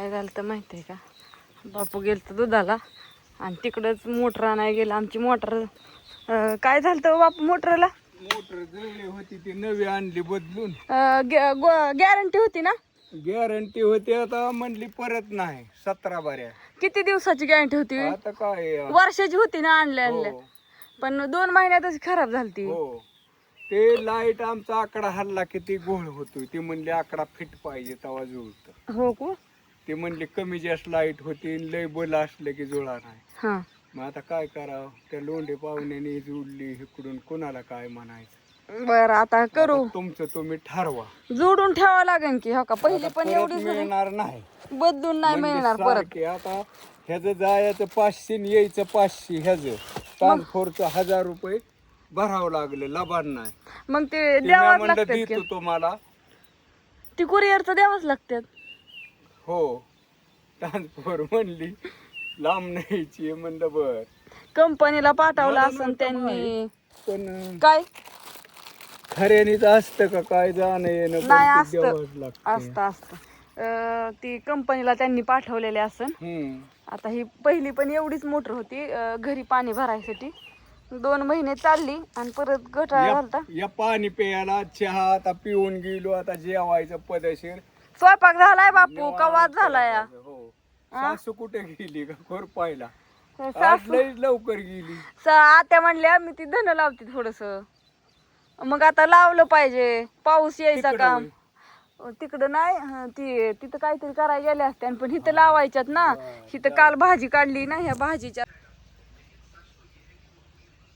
काय झालं तर माहिती आहे का, बापू गेलं तर दुधाला आणि तिकडंच मोटर आणायला गेलं. आमची मोटर काय झालं तर बापू मोटरला मोटर जुळली होती ती नवी आणली बदलून. गॅरंटी होती ना? गॅरंटी होती, आता म्हणली परत नाही. 17 बाऱ्या. किती दिवसाची गॅरंटी होती? आता काय वर्षाची होती ना आणल्या आणल्या. हो पण 2 महिन्यातच खराब झाली. हो. ते लाईट आमचा आकडा हल्ला किती घोळ होतोय. ती म्हणली आकडा फिट पाहिजे तेव्हा जुळत. हो का? ते म्हणले कमी जास्त लाईट होती, लय बल असले की जुळा नाही. हा. मग आता काय करावं, त्या लोंढे पाहुण्याने जुळली इकडून, कोणाला काय म्हणायचं. बर आता करू. आता तुमचं तुम्ही ठरवा. जोडून ठेवावं लागेल की. हो का, पहिली पण परत एवढी मिळणार नाही, बदलून नाही म्हणजे मिळणार परत. सारखे. आता ह्याचं जायचं 500 आणि यायचं 500. ह्याचं ट्रान्सफरचं 1000 रुपये भरावं लागलं, लबान नाही. मग ते ते मी द्यावाच म्हणलं लागतात देतो तुम्हाला. ती कुरिअरचं द्यावंच लागतात. हो, ट्रान्सफर म्हणली लांब न्यायची. म्हणलं बर, कंपनीला पाठवलं मला असं नव्हतं त्यांनी. माहित. पण काय खऱ्यानीच असतं का काय, जाणं येणं पण नाही, ते असतं द्यावंच लागतं. असतं ती कंपनीला त्यांनी पाठवलेले असन. आता ही पहिली पण एवढीच मोटर होती, घरी पाणी भरायसाठी. 2 महिने चालली आणि परत गटार घालता. या पाणी प्यायला, चहा आता पिऊन गेलो. आता जेवायचं पदशीर. स्वयंपाक झालाय बापू, कवाच झालाय. हो. सासू कुठे गेली का खोरपायला? आज सासू लय लवकर गेली. आत्या म्हणल्या मी ती धन लावते थोडस. मग आता लावलं पाहिजे, पाऊस यायचा तिकडं काम. तिकडं नाही, तिथं काहीतरी करायला गेले असते, पण इथं लावायच्यात ना. इथं काल भाजी काढली ना, ह्या भाजीच्या.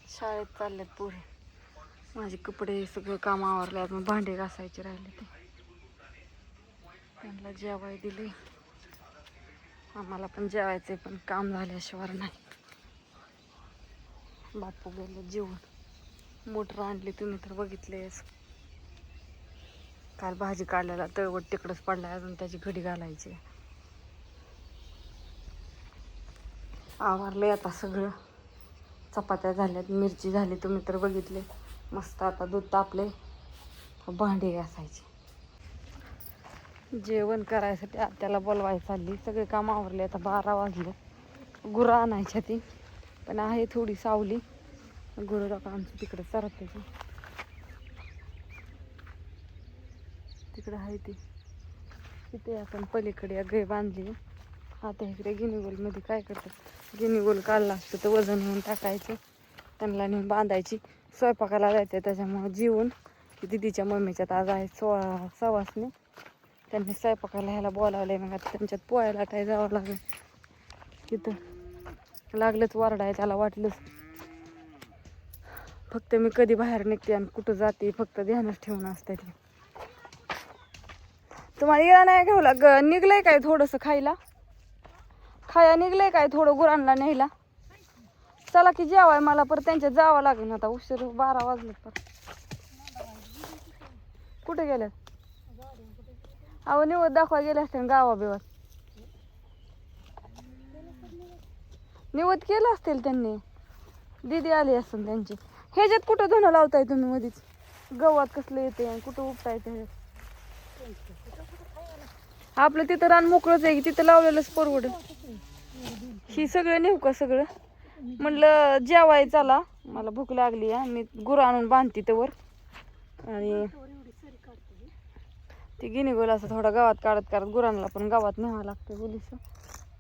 शाळेत चाललेत पोरे. माझे कपडे सगळं काम आवरले, मग भांडे घासायचे राहिले ते. त्यांना जेवाय दिले. आम्हाला पण जेवायचंय, पण काम झाल्याशिवाय नाही. बापू गेले जेवून. मोटर आणली, तुम्ही तर बघितलेस. काल भाजी काढलेला तळवट तिकडच पडलाय, अजून त्याची घडी घालायची. आवरले आता सगळं. चपात्या झाल्यात, मिरची झाली, तुम्ही तर बघितले. मस्त आता दूध तापले, भांडी घासायची. जेवण करायसाठी आत्याला बोलवायला चालली. सगळे काम आवरले, आता 12 वाजले. गुरं आणायच्या ती, पण आहे थोडी सावली. गुरं लोक आमची तिकडे चरते ती. तिकडे आहे ती. तिथे आपण पलीकडे गाय बांधली. आता इकडे गिनीगोलमध्ये काय करतात, गिनीगोल काढला असतं तर वजन होऊन टाकायचं, त्यांना नेऊन बांधायची. स्वयंपाकाला जायचं, त्याच्यामुळे जेवून दिदीच्या मम्मीच्यात आज आहे सवासणी. त्यांनी स्वयंपाकाला ह्याला बोलावलंय. मग आता त्यांच्यात पोहायला काय जावं लागेल. तिथं लागलंच वरडाय, त्याला वाटलंच. फक्त मी कधी बाहेर निघते आणि कुठं जाते फक्त ध्यानच ठेवून असते. ते तुम्हाला येणार नाही घ्यावला निघलंय काय थोडंसं खाया निघलंय काय थोडं गुरांना न्यायला. चला की जेवाय, मला परत त्यांच्यात जावं लागेल. आता उशीर 12 वाजले. पर कुठे गेल्यात? अहो निवड दाखवा गेले असते गावा बिवात. निवड केलं असतील त्यांनी, दीदी आली असेल त्यांची. ह्याच्यात कुठं धुणं लावताय तुम्ही मधीच? गवत कसलं येते आणि कुठं उपटाय ते? आपलं तिथं रान मोकळंच आहे की, तिथं लावलेलंच परवडेल. ही सगळं नेऊ का सगळं? म्हणलं जेवाय चला, मला भूक लागली आहे. मी गुरं आणून बांधते तवर. आणि ती गिनी गोल असं थोडा गावात काढत गुरांना पण गावात न्यावं लागतं. गुलीचं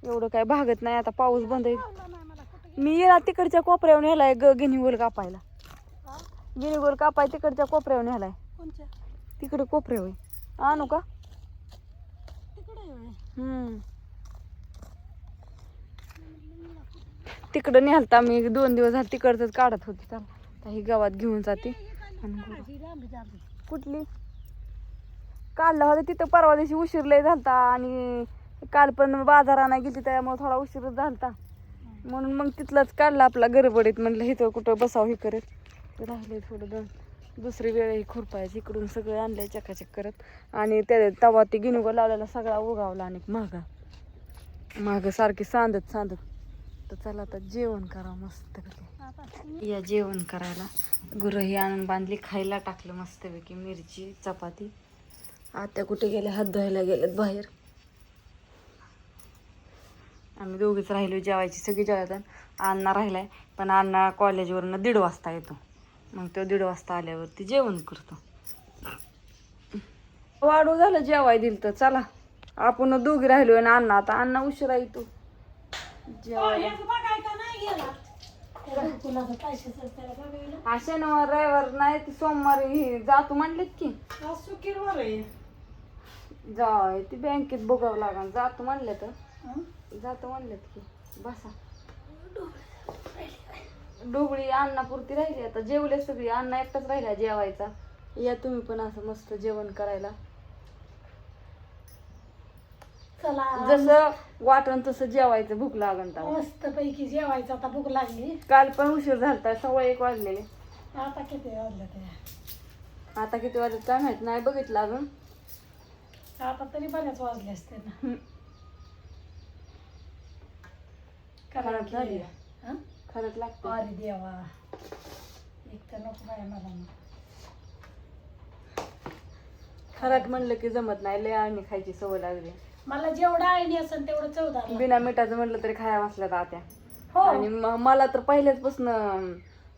एवढं काय भागत नाही. आता पाऊस बंद आहे. मी येणार तिकडच्या कोपऱ्यावर न्यायलाय गिनी गोल कापायला. गिनी गोल कापाय तिकडच्या कोपऱ्यावर न्यायलाय. तिकडे कोपऱ्यावर आणू का? तिकडं नेलता मी 2 दिवस झाले, तिकडच काढत होती. चला ही गावात घेऊन जाते. कुठली काढला होता तिथं? परवा दिवशी उशीर लय झालता आणि काल पण बाजाराला गेली, त्यामुळे थोडा उशीरच झालता. म्हणून मग तिथलाच काढला आपला गडबडीत. म्हणलं इथं कुठं बसावं हे करत राहिले. थोडं दुसरी वेळ ही खुरपायची. इकडून सगळे आणलंय चकाचक करत. आणि त्या तवा ती गिनुगं लावलेला सगळा उगावला आणि मागं सारखी सांदत. तर चला आता जेवण करा मस्त. या जेवण करायला गुरं ही आणून बांधली, खायला टाकलं मस्तपैकी मिरची चपाती. आत्या कुठे गेल्या? हात धुवायला गेल्यात बाहेर. आम्ही दोघीच राहिलो जेवायची, सगळी जेवायचं. अण्णा राहिलाय, पण अण्णा कॉलेजवरनं 1:30 वाजता येतो. मग तो 1:30 वाजता आल्यावरती जेवण करतो. वाढू झालं जेवाय दिलं तर चला आपण दोघी राहिलो आणि अण्णा आता अण्णा उशिरा येतो जेवायला. हा शनिवार रविवार नाही ते सोमवारी जातो म्हणलेत की. जाय ती बँकेत बघावं लागणार. जातो म्हणले तर जातो म्हणलेत की. बसा ढोबळी अण्णापुरती राहिली. आता जेवले सगळी, अण्णा एकटाच राहिला जेवायचा. या तुम्ही पण असं मस्त जेवण करायला. जसं वाटण तसं जेवायचं, भूक लागन तर मस्त पैकी जेवायचं. आता भूक लागली. काल पण उशीर झालता, 1:15 वाजलेले. आता किती वाजलं ते? आता किती वाजले काय माहित नाही, बघितलं अजून. आता तरी बरेच वाजले असते ना. खराब झाली. हं? खरंच लागतं. अरे देवा, एक तर नको बाय मला. खराट म्हणलं की जमत नाही, लय आणि खायची सवय लागली. मला जेवढं आळणी असेल तेवढं चवदार. बिना मिठाचं म्हणलं तरी खाया वाचल्या तात्या. हो. आणि मला तर पहिल्याचपासून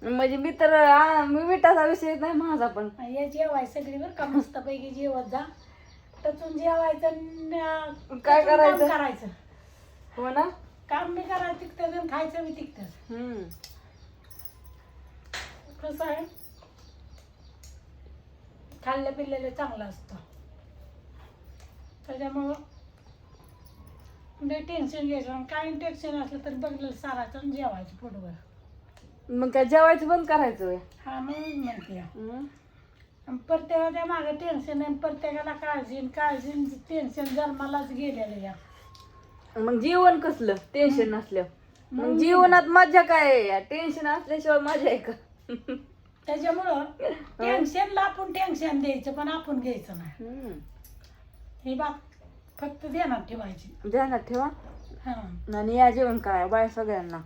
म्हणजे मी तर मी मिठाचा विषय नाही माझा. पण हे जेवाय सगळी बरं का, मस्त पैकी जेवत जा. टचून जेवायचं आणि काय टचून करायचं? काम करायचं. हो ना. काम बी करायचं तिकतच आणि खायचं बी तिकतच. कसं आहे, खाल्लं पिल्लेलं चांगलं असतं. त्याच्यामुळं टेन्शन घ्यायचं. काही टेन्शन असलं तर बघलं सारायचं आणि जेवायचं पोटभर. मग काय जेवायचं बंद करायचं होय? हा म्हणून म्हणते. आणि प्रत्येकाच्या मागं टेन्शन आहे, प्रत्येकाला काळजी टेन्शन जन्मालाच गेलेलं या. मग जीवन कसलं टेन्शन नसलं? मग जीवनात मजा काय आहे? टेन्शन असल्याशिवाय मजा आहे का? त्याच्यामुळं टेन्शनला आपण टेन्शन द्यायचं, पण आपण घ्यायचं नाही. ही बात फक्त ध्यानात ठेवायची. ध्यानात ठेवा. हा. आणि या जेवण करायला बाय सगळ्यांना.